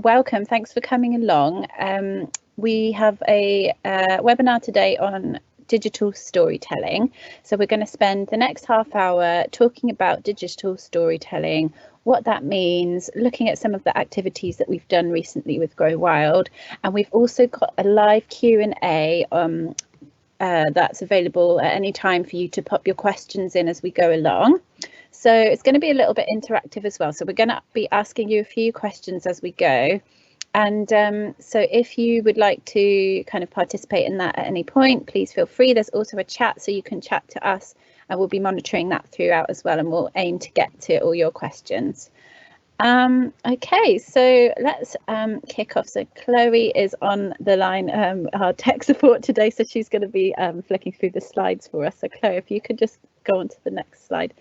welcome. Thanks for coming along. We have a webinar today on digital storytelling. So we're going to spend the next half hour talking about digital storytelling, what that means, looking at some of the activities that we've done recently with Grow Wild. And we've also got a live Q&A that's available at any time for you to pop your questions in as we go along. So it's going to be a little bit interactive as well. So we're going to be asking you a few questions as we go. And so if you would like to kind of participate in that at any point, please feel free. There's also a chat, so you can chat to us, and we'll be monitoring that throughout as well. And we'll aim to get to all your questions. Okay, so let's kick off. So Chloe is on the line, our tech support today, so she's going to be flicking through the slides for us. So Chloe, if you could just go on to the next slide.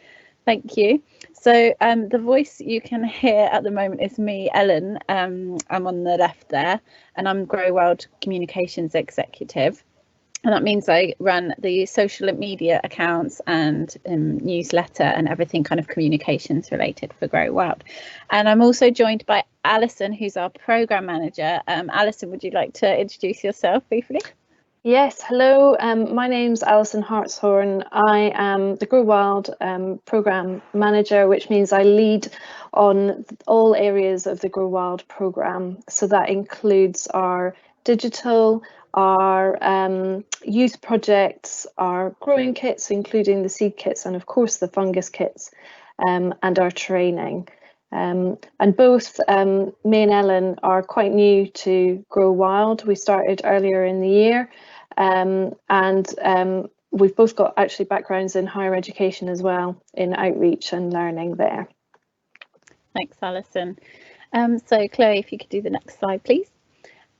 Thank you. So the voice you can hear at the moment is me, Ellen. I'm on the left there, and I'm Grow Wild Communications Executive. And that means I run the social media accounts and newsletter and everything kind of communications related for Grow Wild. And I'm also joined by Alison, who's our program manager. Alison, would you like to introduce yourself briefly? Yes, hello, my name's Alison Hartshorn. I am the Grow Wild programme manager, which means I lead on all areas of the Grow Wild programme. So that includes our digital, our youth projects, our growing kits, including the seed kits, and of course the fungus kits, and our training. And both me and Ellen are quite new to Grow Wild. We started earlier in the year. And we've both got actually backgrounds in higher education as well, in outreach and learning there. Thanks, Alison. So Chloe, if you could do the next slide, please.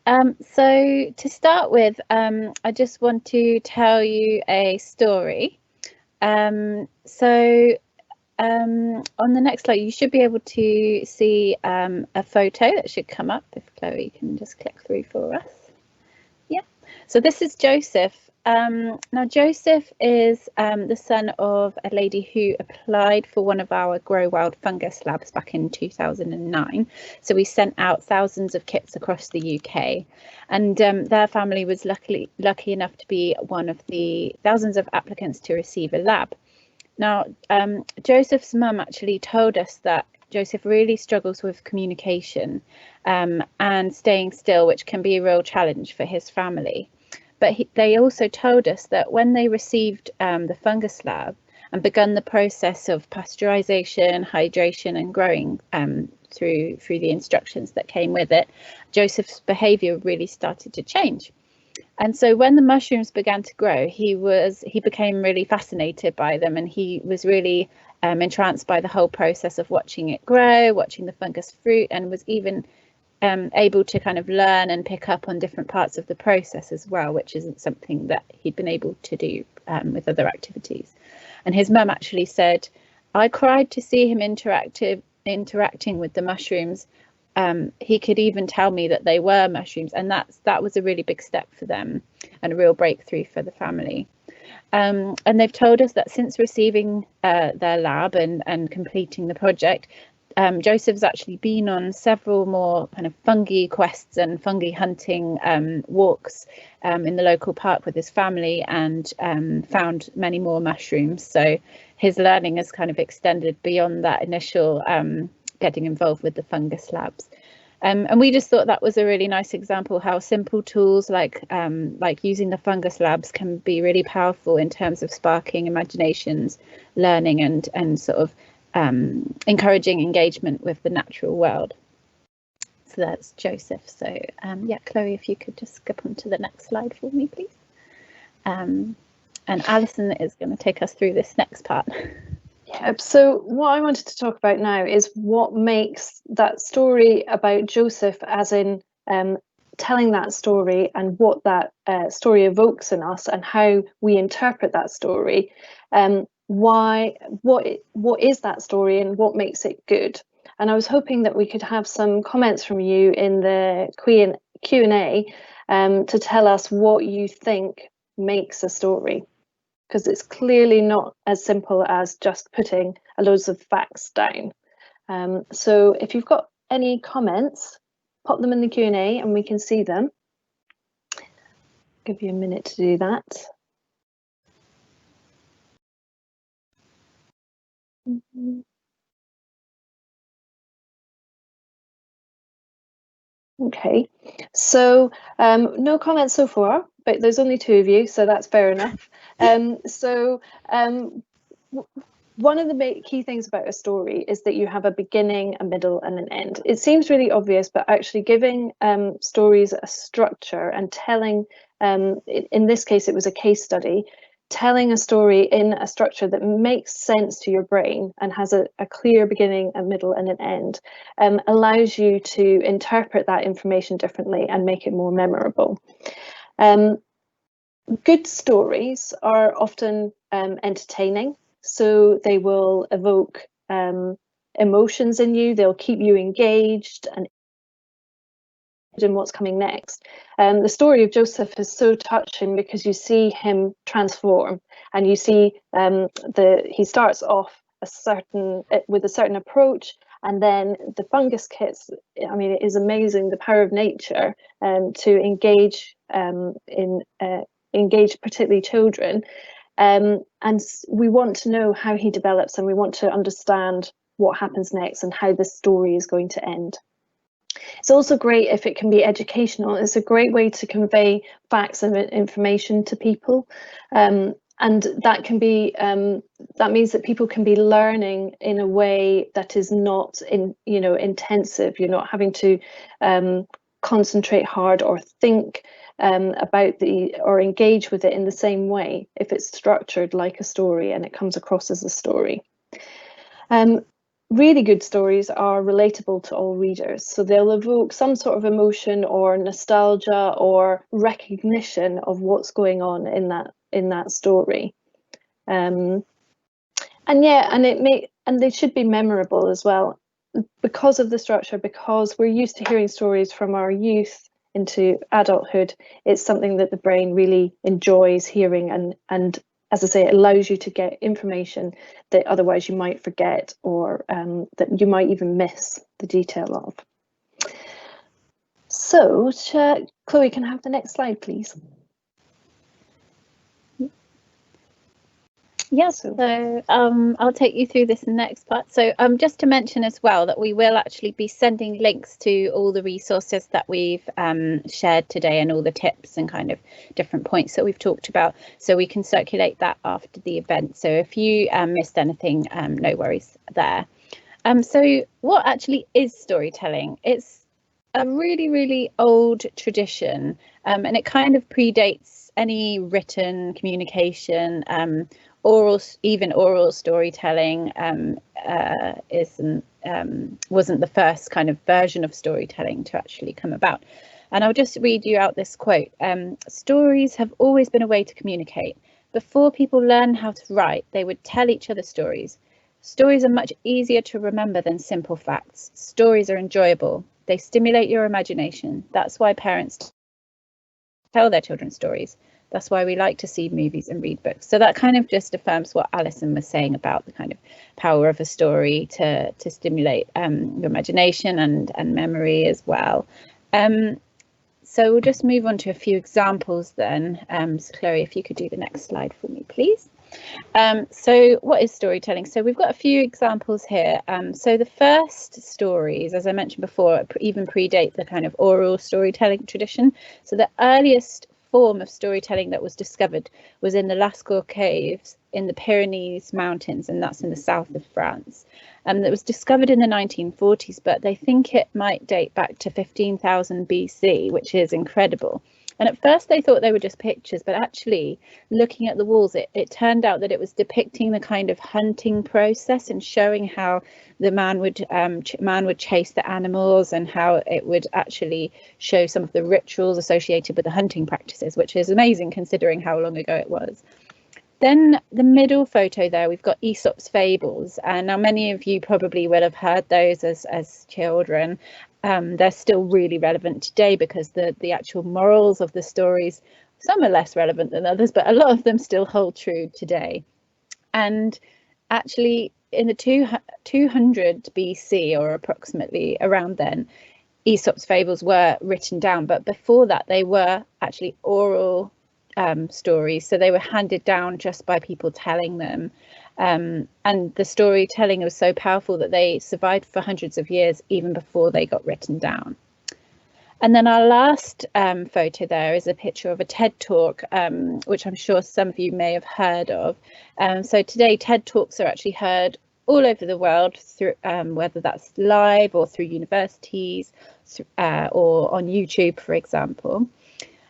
So to start with, I just want to tell you a story. On the next slide, you should be able to see a photo that should come up, if Chloe can just click through for us. Yeah, so this is Joseph. Now Joseph is the son of a lady who applied for one of our Grow Wild fungus labs back in 2009. So we sent out thousands of kits across the UK, and their family was lucky enough to be one of the thousands of applicants to receive a lab. Now, Joseph's mum actually told us that Joseph really struggles with communication and staying still, which can be a real challenge for his family. But they also told us that when they received the fungus lab and begun the process of pasteurization, hydration and growing through the instructions that came with it, Joseph's behaviour really started to change. And so when the mushrooms began to grow, he became really fascinated by them, and he was really entranced by the whole process of watching it grow, watching the fungus fruit, and was even able to kind of learn and pick up on different parts of the process as well, which isn't something that he'd been able to do with other activities. And his mum actually said, "I cried to see him interacting with the mushrooms. He could even tell me that they were mushrooms," and that was a really big step for them and a real breakthrough for the family. And they've told us that since receiving their lab and completing the project, Joseph's actually been on several more kind of fungi quests and fungi hunting walks in the local park with his family, and found many more mushrooms. So his learning has kind of extended beyond that initial getting involved with the fungus labs. And we just thought that was a really nice example how simple tools like using the fungus labs can be really powerful in terms of sparking imaginations, learning and sort of encouraging engagement with the natural world. So that's Joseph. So yeah, Chloe, if you could just skip on to the next slide for me, please. And Alison is going to take us through this next part. Yeah, so what I wanted to talk about now is what makes that story about Joseph, as in telling that story and what that story evokes in us and how we interpret that story. What is that story and what makes it good? And I was hoping that we could have some comments from you in the Q&A to tell us what you think makes a story, because it's clearly not as simple as just putting loads of facts down. So if you've got any comments, pop them in the Q&A and we can see them. Give you a minute to do that. Okay, so no comments so far, but there's only 2 of you, so that's fair enough. One of the key things about a story is that you have a beginning, a middle, and an end. It seems really obvious, but actually giving stories a structure and telling, in this case, it was a case study, telling a story in a structure that makes sense to your brain and has a clear beginning, a middle, and an end, allows you to interpret that information differently and make it more memorable. Good stories are often entertaining, so they will evoke emotions in you, they'll keep you engaged and in what's coming next. The story of Joseph is so touching because you see him transform, and you see he starts off with a certain approach, and then the fungus kits. I mean, it is amazing the power of nature to engage particularly children, and we want to know how he develops, and we want to understand what happens next and how the story is going to end. It's also great if it can be educational. It's a great way to convey facts and information to people, and that can be that means that people can be learning in a way that is not intensive. You're not having to concentrate hard or think about or engage with it in the same way if it's structured like a story and it comes across as a story. Really good stories are relatable to all readers, so they'll evoke some sort of emotion or nostalgia or recognition of what's going on in that story, and they should be memorable as well because of the structure. Because we're used to hearing stories from our youth into adulthood, it's something that the brain really enjoys hearing, and as I say, it allows you to get information that otherwise you might forget, or that you might even miss the detail of. So, Chloe, can I have the next slide, please? Yes, so I'll take you through this next part. So just to mention as well that we will actually be sending links to all the resources that we've shared today and all the tips and kind of different points that we've talked about, so we can circulate that after the event. So if you missed anything, no worries there. So what actually is storytelling? It's a really, really old tradition, and it kind of predates any written communication. Oral storytelling wasn't the first kind of version of storytelling to actually come about. And I'll just read you out this quote. Stories have always been a way to communicate. Before people learned how to write, they would tell each other stories. Stories are much easier to remember than simple facts. Stories are enjoyable. They stimulate your imagination. That's why parents tell their children stories. That's why we like to see movies and read books. So that kind of just affirms what Alison was saying about the kind of power of a story to stimulate your imagination and memory as well. So we'll just move on to a few examples then. So Chloe, if you could do the next slide for me, please. So what is storytelling? So we've got a few examples here. So the first stories, as I mentioned before, even predate the kind of oral storytelling tradition. So the earliest form of storytelling that was discovered was in the Lascaux caves in the Pyrenees Mountains, and that's in the south of France. That was discovered in the 1940s, but they think it might date back to 15,000 BC, which is incredible. And at first they thought they were just pictures, but actually looking at the walls, it turned out that it was depicting the kind of hunting process and showing how the man would chase the animals, and how it would actually show some of the rituals associated with the hunting practices, which is amazing considering how long ago it was. Then the middle photo there, we've got Aesop's fables, and now many of you probably will have heard those as children. They're still really relevant today because the actual morals of the stories, some are less relevant than others, but a lot of them still hold true today. And actually in the 200 BC, or approximately around then, Aesop's fables were written down, but before that they were actually oral stories, so they were handed down just by people telling them, and the storytelling was so powerful that they survived for hundreds of years even before they got written down. And then our last photo there is a picture of a TED Talk, which I'm sure some of you may have heard of. So today TED Talks are actually heard all over the world, through whether that's live or through universities or on YouTube, for example.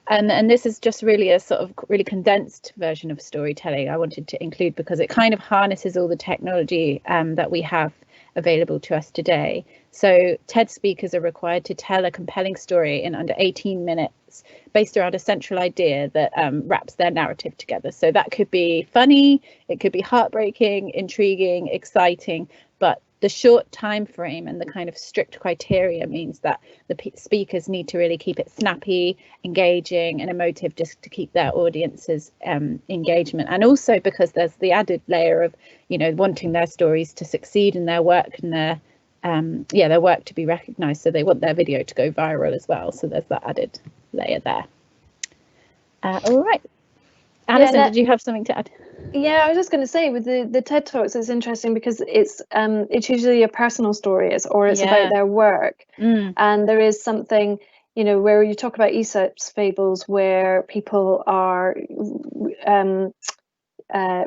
And this is just really a sort of really condensed version of storytelling I wanted to include, because it kind of harnesses all the technology that we have available to us today. So TED speakers are required to tell a compelling story in under 18 minutes based around a central idea that wraps their narrative together. So that could be funny, it could be heartbreaking, intriguing, exciting, but the short time frame and the kind of strict criteria means that the speakers need to really keep it snappy, engaging and emotive, just to keep their audience's engagement. And also because there's the added layer of, you know, wanting their stories to succeed in their work and their work to be recognized, so they want their video to go viral as well. So there's that added layer there. All right, Alison, did you have something to add? Yeah, I was just going to say, with the TED Talks, it's interesting because it's usually a personal story, or it's about their work. And there is something, you know, where you talk about Aesop's fables, where people are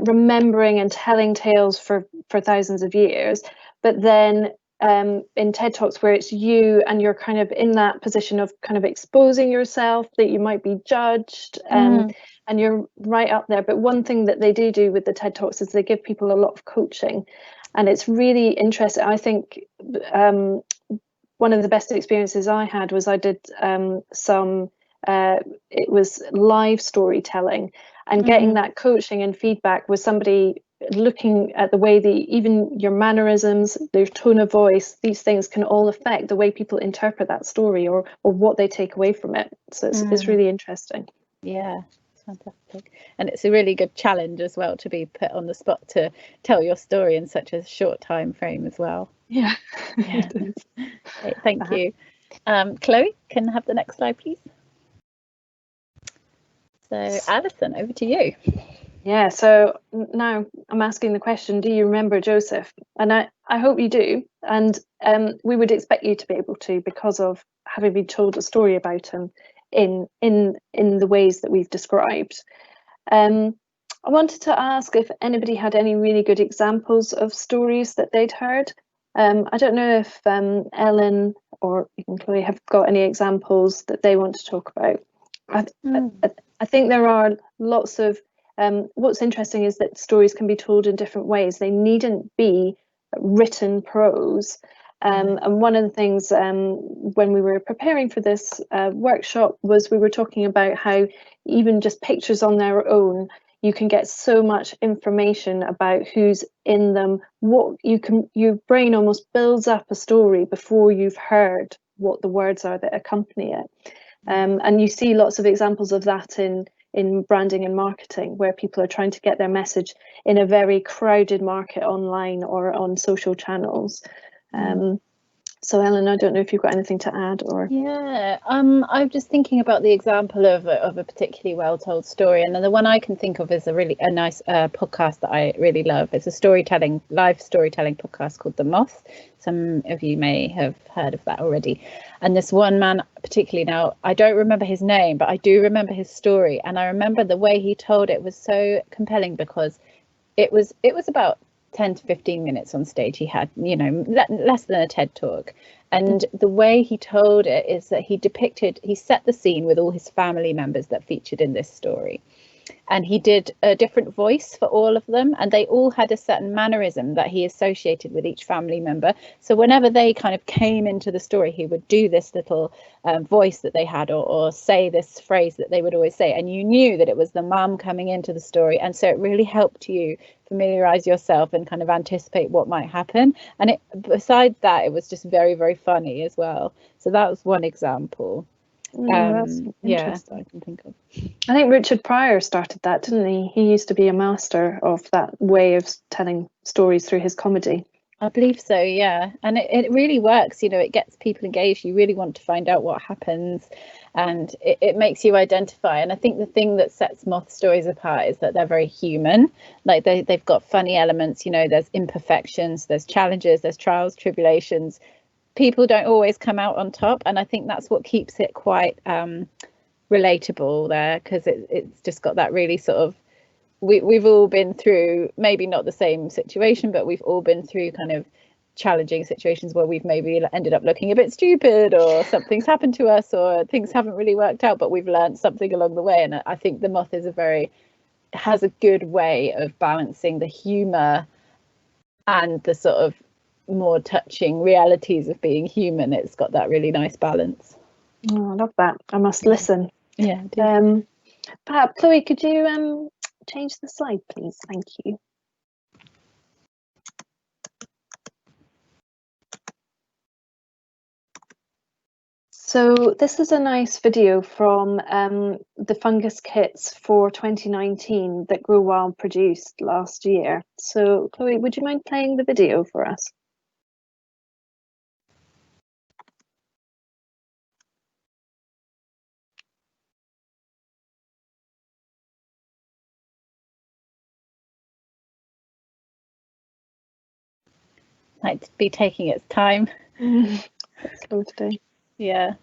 remembering and telling tales for thousands of years, but then in TED Talks, where it's you and you're kind of in that position of kind of exposing yourself, that you might be judged, and you're right up there. But one thing that they do with the TED Talks is they give people a lot of coaching, and it's really interesting. I think one of the best experiences I had was I did it was live storytelling, and getting that coaching and feedback with somebody looking at the way even your mannerisms, their tone of voice, these things can all affect the way people interpret that story or what they take away from it. So it's really interesting. Yeah, it's fantastic. And it's a really good challenge as well to be put on the spot to tell your story in such a short time frame as well. Yeah. Great, thank you. Chloe, can I have the next slide, please? So Alison, over to you. Yeah, so now I'm asking the question, do you remember Joseph? And I hope you do. And we would expect you to be able to, because of having been told a story about him in the ways that we've described. I wanted to ask if anybody had any really good examples of stories that they'd heard. I don't know if Ellen or even Chloe have got any examples that they want to talk about. I think there are lots of, what's interesting is that stories can be told in different ways. They needn't be written prose. And one of the things when we were preparing for this workshop was we were talking about how even just pictures on their own, you can get so much information about who's in them. Your brain almost builds up a story before you've heard what the words are that accompany it. And you see lots of examples of that in branding and marketing, where people are trying to get their message in a very crowded market online or on social channels. So Ellen, I don't know if you've got anything to add or. Yeah, I'm just thinking about the example of a particularly well told story, and then the one I can think of is a nice podcast that I really love. It's a live storytelling podcast called The Moth. Some of you may have heard of that already. And this one man particularly, now I don't remember his name, but I do remember his story, and I remember the way he told it was so compelling, because it was about 10 to 15 minutes on stage. He had, you know, less than a TED Talk. And the way he told it is that he set the scene with all his family members that featured in this story. And he did a different voice for all of them, and they all had a certain mannerism that he associated with each family member. So whenever they kind of came into the story, he would do this little voice that they had, or say this phrase that they would always say, and you knew that it was the mum coming into the story. And so it really helped you familiarize yourself and kind of anticipate what might happen. And besides that, it was just very, very funny as well. So that was one example. That's interesting. I can think of. I think Richard Pryor started that, didn't he? He used to be a master of that way of telling stories through his comedy. I believe so, yeah. And it really works, it gets people engaged. You really want to find out what happens, and it makes you identify. And I think the thing that sets moth stories apart is that they're very human. Like they've got funny elements, there's imperfections, there's challenges, there's trials, tribulations. People don't always come out on top, and I think that's what keeps it quite relatable there, because it's just got that really sort of, we've all been through, maybe not the same situation, but we've all been through kind of challenging situations where we've maybe ended up looking a bit stupid, or something's happened to us, or things haven't really worked out, but we've learned something along the way. And I think The Moth has a good way of balancing the humour and the sort of more touching realities of being human. It's got that really nice balance. Oh, I love that. I must listen. Yeah. Perhaps Chloe, could you change the slide, please? Thank you. So this is a nice video from the fungus kits for 2019 that Grow Wild produced last year. So Chloe, would you mind playing the video for us? Might be taking its time. It's slow today. Yeah.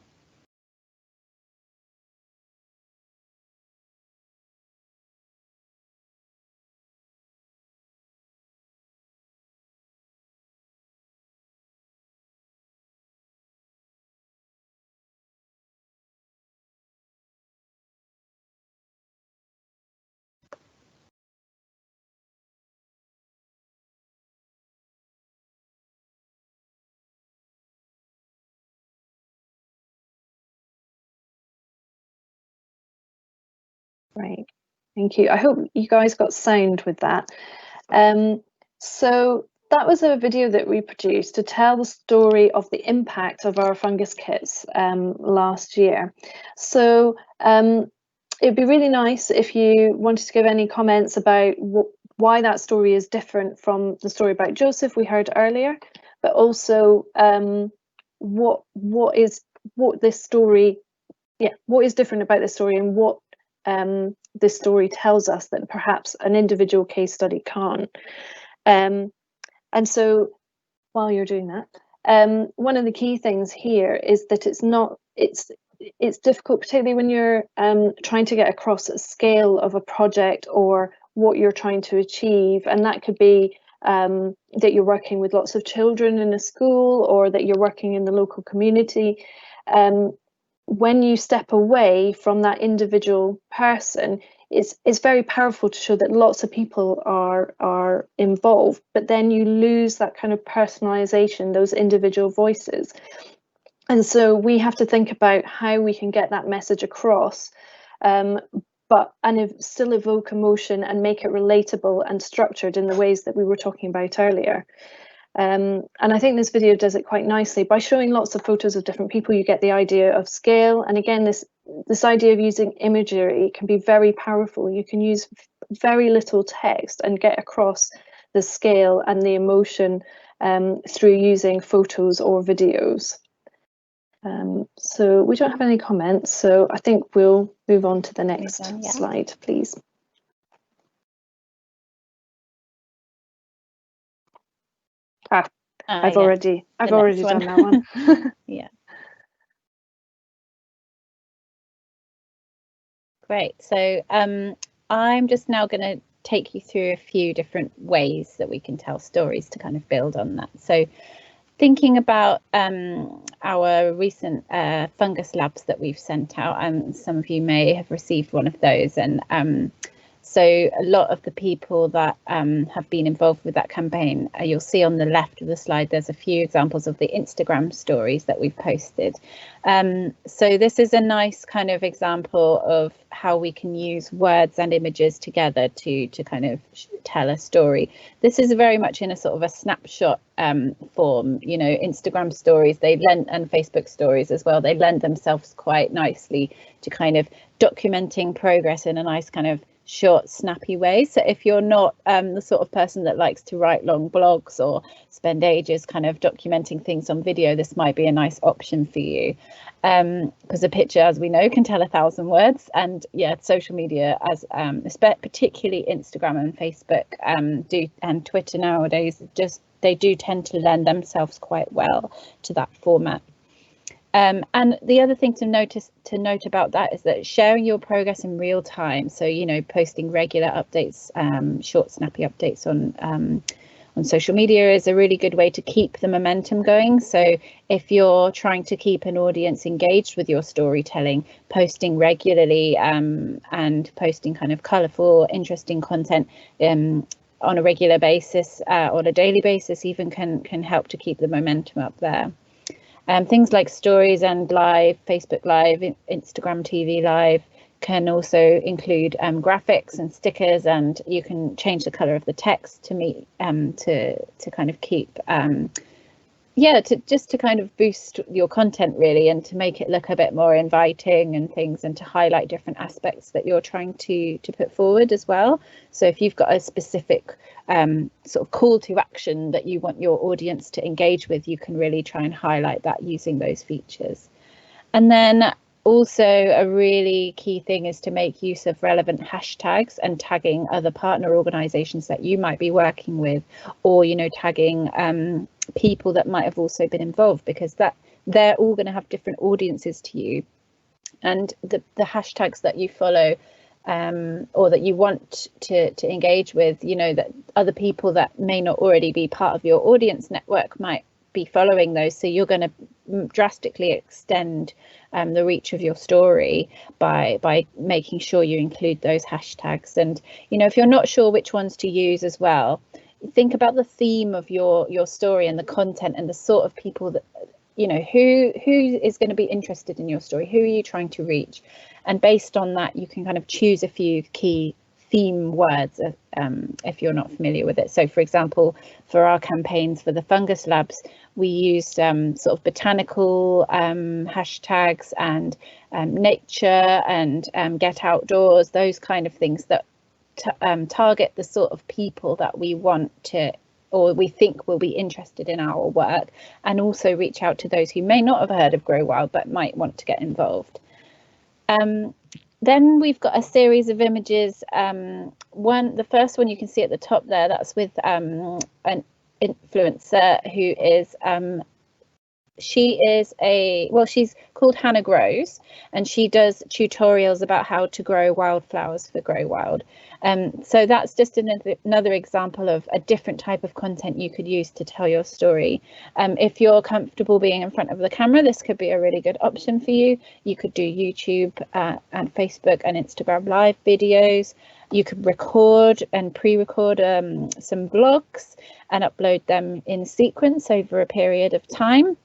Right, thank you. I hope you guys got sound with that. So that was a video that we produced to tell the story of the impact of our fungus kits last year. So it'd be really nice if you wanted to give any comments about why that story is different from the story about Joseph we heard earlier, but also what is different about this story, and what this story tells us that perhaps an individual case study can't. And so while you're doing that, one of the key things here is that it's difficult, particularly when you're trying to get across a scale of a project or what you're trying to achieve. And that could be that you're working with lots of children in a school, or that you're working in the local community. When you step away from that individual person, it's very powerful to show that lots of people are involved, but then you lose that kind of personalization, those individual voices. And so we have to think about how we can get that message across, and still evoke emotion and make it relatable and structured in the ways that we were talking about earlier. And I think this video does it quite nicely. By showing lots of photos of different people, you get the idea of scale. And again, this idea of using imagery can be very powerful. You can use very little text and get across the scale and the emotion through using photos or videos. So we don't have any comments, so I think we'll move on to the next slide, please. I've already done that one. Yeah. Great. So I'm just now going to take you through a few different ways that we can tell stories to kind of build on that. So thinking about our recent fungus labs that we've sent out, and some of you may have received one of those, and so a lot of the people that have been involved with that campaign, you'll see on the left of the slide, there's a few examples of the Instagram stories that we've posted. So this is a nice kind of example of how we can use words and images together to kind of tell a story. This is very much in a sort of a snapshot form. Instagram stories, and Facebook stories as well, they lend themselves quite nicely to kind of documenting progress in a nice kind of short, snappy ways. So if you're not the sort of person that likes to write long blogs or spend ages kind of documenting things on video, this might be a nice option for you, because a picture, as we know, can tell 1,000 words. And yeah, social media, as particularly Instagram and Facebook and Twitter nowadays, they do tend to lend themselves quite well to that format. And the other thing to note about that is that sharing your progress in real time, so posting regular updates, short snappy updates on social media, is a really good way to keep the momentum going. So if you're trying to keep an audience engaged with your storytelling, posting regularly and posting kind of colourful, interesting content on a regular basis, on a daily basis even, can help to keep the momentum up there. Things like stories and live, Facebook Live, Instagram TV Live can also include graphics and stickers, and you can change the color of the text to meet to kind of keep to kind of boost your content really, and to make it look a bit more inviting and things, and to highlight different aspects that you're trying to put forward as well. So if you've got a specific sort of call to action that you want your audience to engage with, you can really try and highlight that using those features. And then also a really key thing is to make use of relevant hashtags and tagging other partner organizations that you might be working with, or tagging people that might have also been involved, because they're all going to have different audiences to you, and the hashtags that you follow or that you want to engage with, that other people that may not already be part of your audience network might be following those. So you're going to drastically extend the reach of your story by making sure you include those hashtags. And if you're not sure which ones to use as well, think about the theme of your story and the content and the sort of people that who is going to be interested in your story, who are you trying to reach, and based on that you can kind of choose a few key theme words if you're not familiar with it. So for example, for our campaigns for the Fungus Labs, we used sort of botanical hashtags and nature and get outdoors, those kind of things that target the sort of people that we want to, or we think will be interested in our work, and also reach out to those who may not have heard of Grow Wild but might want to get involved. Then we've got a series of images. The first one you can see at the top there, that's with an influencer who is she's called Hannah Grows, and she does tutorials about how to grow wildflowers for Grow Wild. So that's just another example of a different type of content you could use to tell your story. If you're comfortable being in front of the camera, this could be a really good option for you. You could do YouTube and Facebook and Instagram live videos. You could record and pre-record some vlogs and upload them in sequence over a period of time.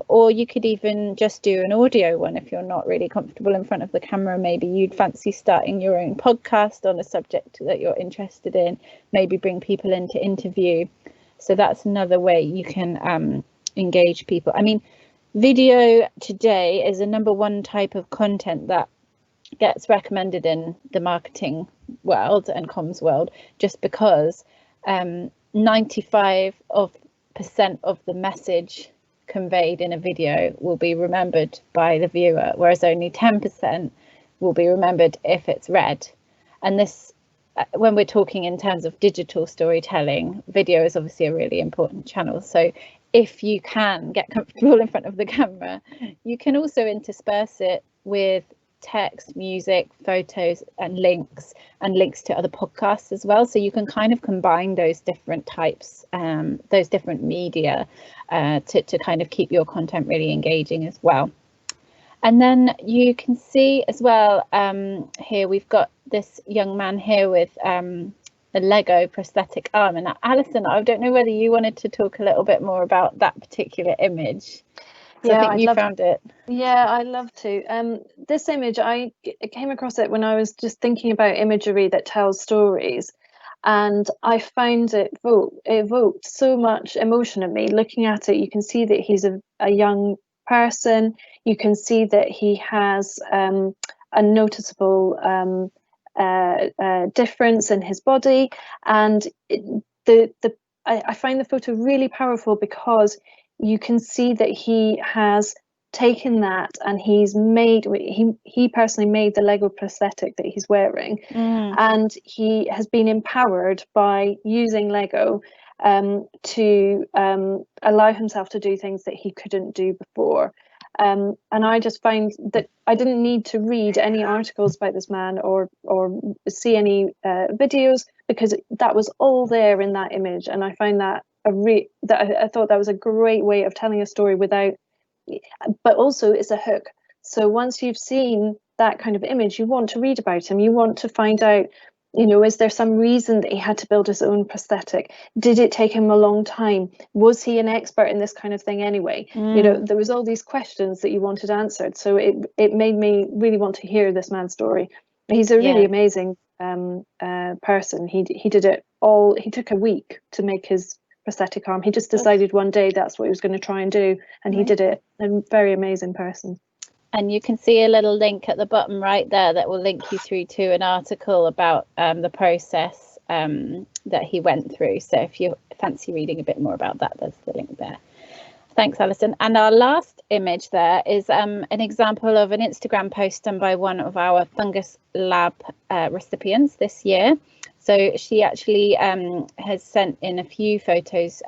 Or you could even just do an audio one if you're not really comfortable in front of the camera. Maybe you'd fancy starting your own podcast on a subject that you're interested in, maybe bring people in to interview. So that's another way you can engage people. I mean, video today is the % type of content that gets recommended in the marketing world and comms world, just because 95% of the message conveyed in a video will be remembered by the viewer, whereas only 10% will be remembered if it's read. And this, when we're talking in terms of digital storytelling, video is obviously a really important channel. So if you can get comfortable in front of the camera, you can also intersperse it with text, music, photos and links to other podcasts as well. So you can kind of combine those different types, those different media to kind of keep your content really engaging as well. And then you can see as well, here we've got this young man here with a Lego prosthetic arm. And Alison, I don't know whether you wanted to talk a little bit more about that particular image. Yeah, I think you found it. Yeah, I'd love to. This image, I came across it when I was just thinking about imagery that tells stories, and I found it evoked so much emotion in me. Looking at it, you can see that he's a young person. You can see that he has a noticeable difference in his body. And I find the photo really powerful because you can see that he has taken that and he personally made the Lego prosthetic that he's wearing, and he has been empowered by using Lego to allow himself to do things that he couldn't do before. And I just find that I didn't need to read any articles about this man or see any videos, because that was all there in that image. And I find that I thought that was a great way of telling a story without, but also it's a hook. So once you've seen that kind of image, you want to read about him. You want to find out, you know, is there some reason that he had to build his own prosthetic? Did it take him a long time? Was he an expert in this kind of thing anyway? You know, there was all these questions that you wanted answered. So it made me really want to hear this man's story. He's a really amazing person. He did it all. He took a week to make his prosthetic arm. He just decided one day that's what he was going to try and do, and he did it. A very amazing person. And you can see a little link at the bottom right there that will link you through to an article about the process that he went through. So if you fancy reading a bit more about that, there's the link there. Thanks, Alison. And our last image there is an example of an Instagram post done by one of our Fungus Lab recipients this year. So she actually has sent in a few photos.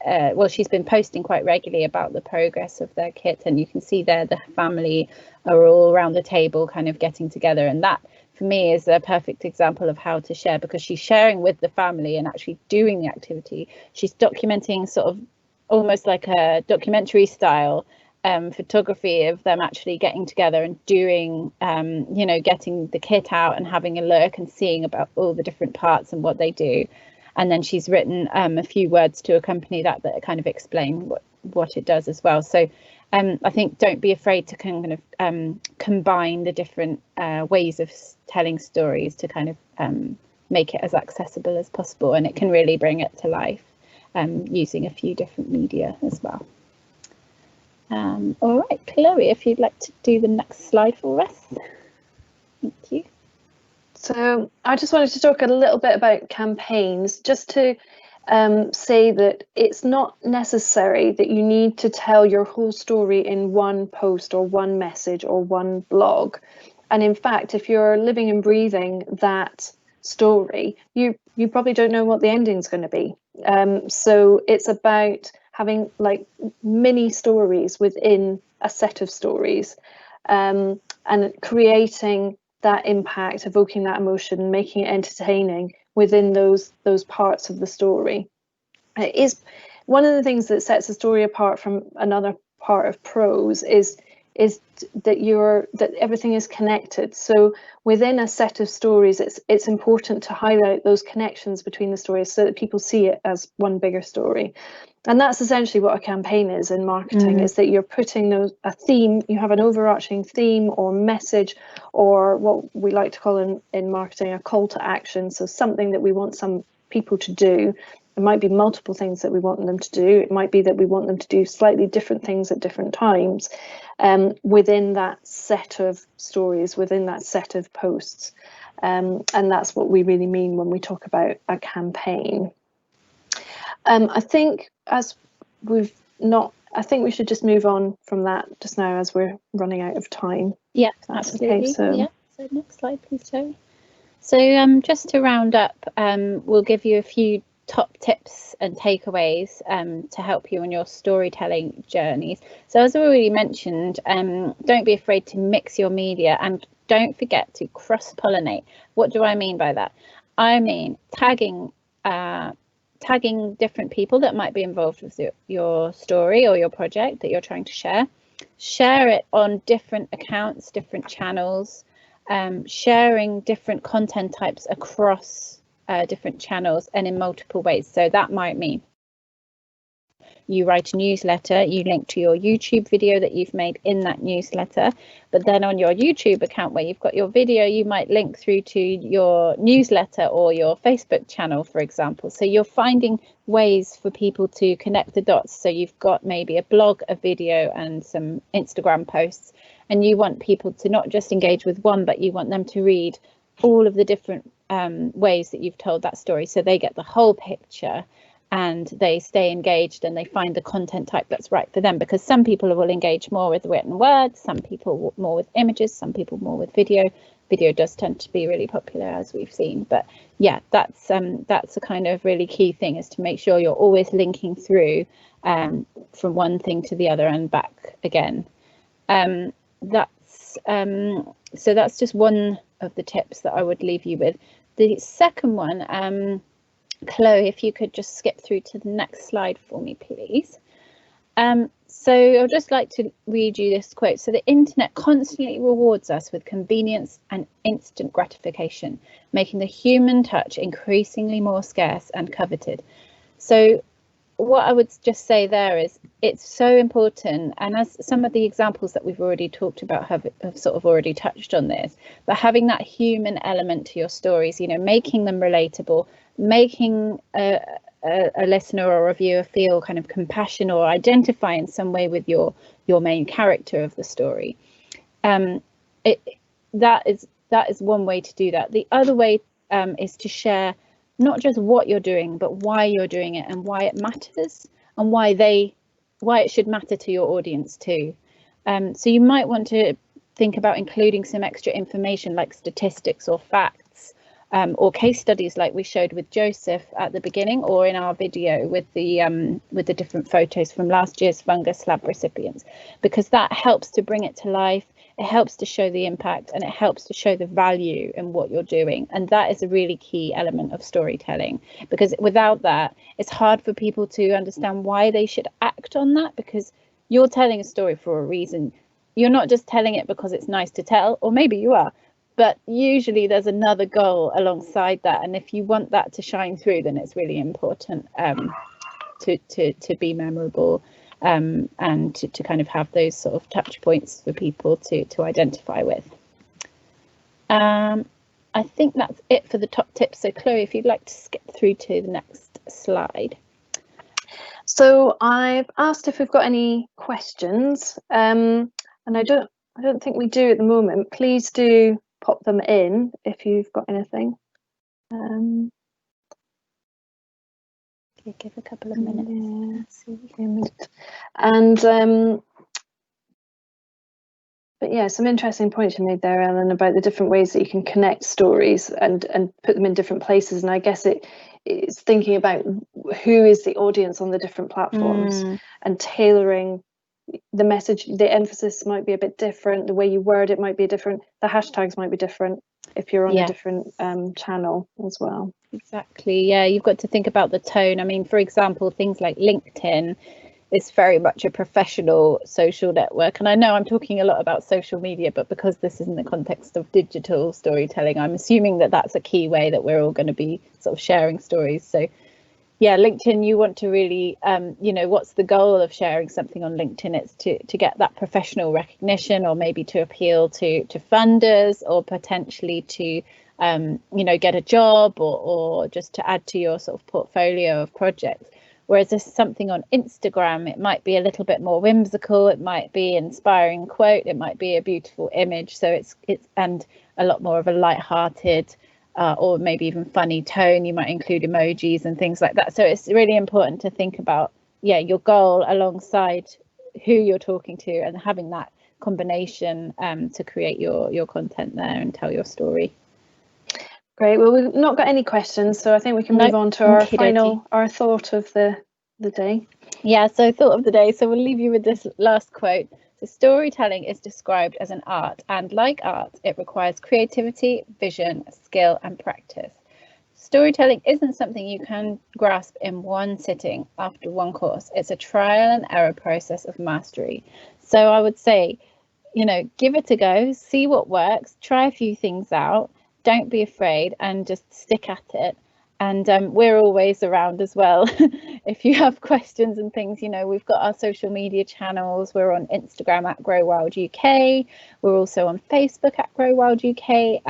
Well, she's been posting quite regularly about the progress of their kit, and you can see there the family are all around the table kind of getting together, and that for me is a perfect example of how to share, because she's sharing with the family and actually doing the activity. She's documenting sort of almost like a documentary style photography of them actually getting together and doing, you know, getting the kit out and having a look and seeing about all the different parts and what they do. And then she's written a few words to accompany that kind of explain what it does as well. So I think don't be afraid to kind of combine the different ways of telling stories to kind of make it as accessible as possible, and it can really bring it to life using a few different media as well. All right, Chloe, if you'd like to do the next slide for us. Thank you. So I just wanted to talk a little bit about campaigns, just to say that it's not necessary that you need to tell your whole story in one post or one message or one blog. And in fact, if you're living and breathing that story, you probably don't know what the ending's going to be. So it's about having like mini stories within a set of stories, and creating that impact, evoking that emotion, making it entertaining within those parts of the story. It is one of the things that sets a story apart from another part of prose is that everything is connected. So within a set of stories, it's important to highlight those connections between the stories so that people see it as one bigger story. And that's essentially what a campaign is in marketing, is that you're putting a theme, you have an overarching theme or message, or what we like to call in marketing a call to action. So something that we want some people to do. It might be multiple things that we want them to do. It might be that we want them to do slightly different things at different times within that set of stories, within that set of posts. And that's what we really mean when we talk about a campaign. I think I think we should just move on from that just now, as we're running out of time. Yeah, absolutely. Okay, so. Yeah. So next slide, please, Joey. So just to round up, we'll give you a few top tips and takeaways to help you on your storytelling journeys. So as I already mentioned, don't be afraid to mix your media, and don't forget to cross-pollinate. What do I mean by that? I mean tagging different people that might be involved with your story or your project that you're trying to share. Share it on different accounts, different channels, sharing different content types across different channels and in multiple ways. So that might mean you write a newsletter, you link to your YouTube video that you've made in that newsletter, but then on your YouTube account where you've got your video, you might link through to your newsletter or your Facebook channel, for example. So you're finding ways for people to connect the dots. So you've got maybe a blog, a video and some Instagram posts, and you want people to not just engage with one, but you want them to read all of the different ways that you've told that story, so they get the whole picture and they stay engaged and they find the content type that's right for them, because some people will engage more with written words, some people more with images, some people more with video. Video does tend to be really popular, as we've seen, but yeah, that's a kind of really key thing, is to make sure you're always linking through from one thing to the other and back again. So that's just one of the tips that I would leave you with. The second one, Chloe, if you could just skip through to the next slide for me, please. So I'd just like to read you this quote. So the internet constantly rewards us with convenience and instant gratification, making the human touch increasingly more scarce and coveted. So what I would just say there is, it's so important, and as some of the examples that we've already talked about have sort of already touched on this, but having that human element to your stories, you know, making them relatable, making a listener or a viewer feel kind of compassion or identify in some way with your main character of the story. That is one way to do that. The other way is to share not just what you're doing, but why you're doing it and why it matters, and why it should matter to your audience too. So you might want to think about including some extra information like statistics or facts, or case studies like we showed with Joseph at the beginning, or in our video with the different photos from last year's Fungus Lab recipients, because that helps to bring it to life. It helps to show the impact, and it helps to show the value in what you're doing. And that is a really key element of storytelling, because without that, it's hard for people to understand why they should act on that, because you're telling a story for a reason. You're not just telling it because it's nice to tell, or maybe you are, but usually there's another goal alongside that. And if you want that to shine through, then it's really important to be memorable. And to kind of have those sort of touch points for people to identify with. I think that's it for the top tips. So Chloe, if you'd like to skip through to the next slide. So I've asked if we've got any questions, and I don't think we do at the moment. Please do pop them in if you've got anything. Give a couple of minutes. And but yeah, some interesting points you made there, Ellen, about the different ways that you can connect stories and put them in different places. And I guess it's thinking about who is the audience on the different platforms and tailoring the message. The emphasis might be a bit different, the way you word it might be different, the hashtags might be different if you're on a different channel as well. Exactly, yeah, you've got to think about the tone. I mean, for example, things like LinkedIn is very much a professional social network, and I know I'm talking a lot about social media, but because this is in the context of digital storytelling, I'm assuming that that's a key way that we're all going to be sort of sharing stories. So yeah, LinkedIn, you want to really, you know, what's the goal of sharing something on LinkedIn? It's to get that professional recognition, or maybe to appeal to funders, or potentially to, you know, get a job, or just to add to your sort of portfolio of projects. Whereas there's something on Instagram, it might be a little bit more whimsical, it might be an inspiring quote, it might be a beautiful image. So it's and a lot more of a light-hearted, or maybe even funny tone. You might include emojis and things like that. So it's really important to think about, yeah, your goal alongside who you're talking to, and having that combination to create your content there and tell your story. Great. Well, we've not got any questions, so I think we can move on to our thought of the day. Yeah, so thought of the day. So we'll leave you with this last quote. So storytelling is described as an art, and like art, it requires creativity, vision, skill, and practice. Storytelling isn't something you can grasp in one sitting after one course. It's a trial and error process of mastery. So I would say, you know, give it a go, see what works, try a few things out. Don't be afraid, and just stick at it. And we're always around as well. If you have questions and things, you know, we've got our social media channels. We're on Instagram at Grow Wild UK. We're also on Facebook at Grow Wild UK.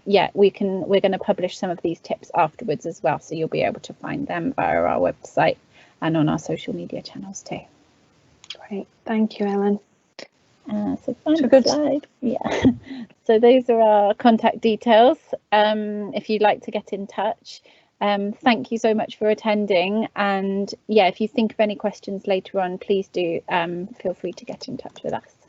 Yeah, we're going to publish some of these tips afterwards as well, so you'll be able to find them via our website and on our social media channels too. Great, thank you, Ellen. So final slide. Yeah. So those are our contact details if you'd like to get in touch. Thank you so much for attending, and yeah, if you think of any questions later on, please do feel free to get in touch with us.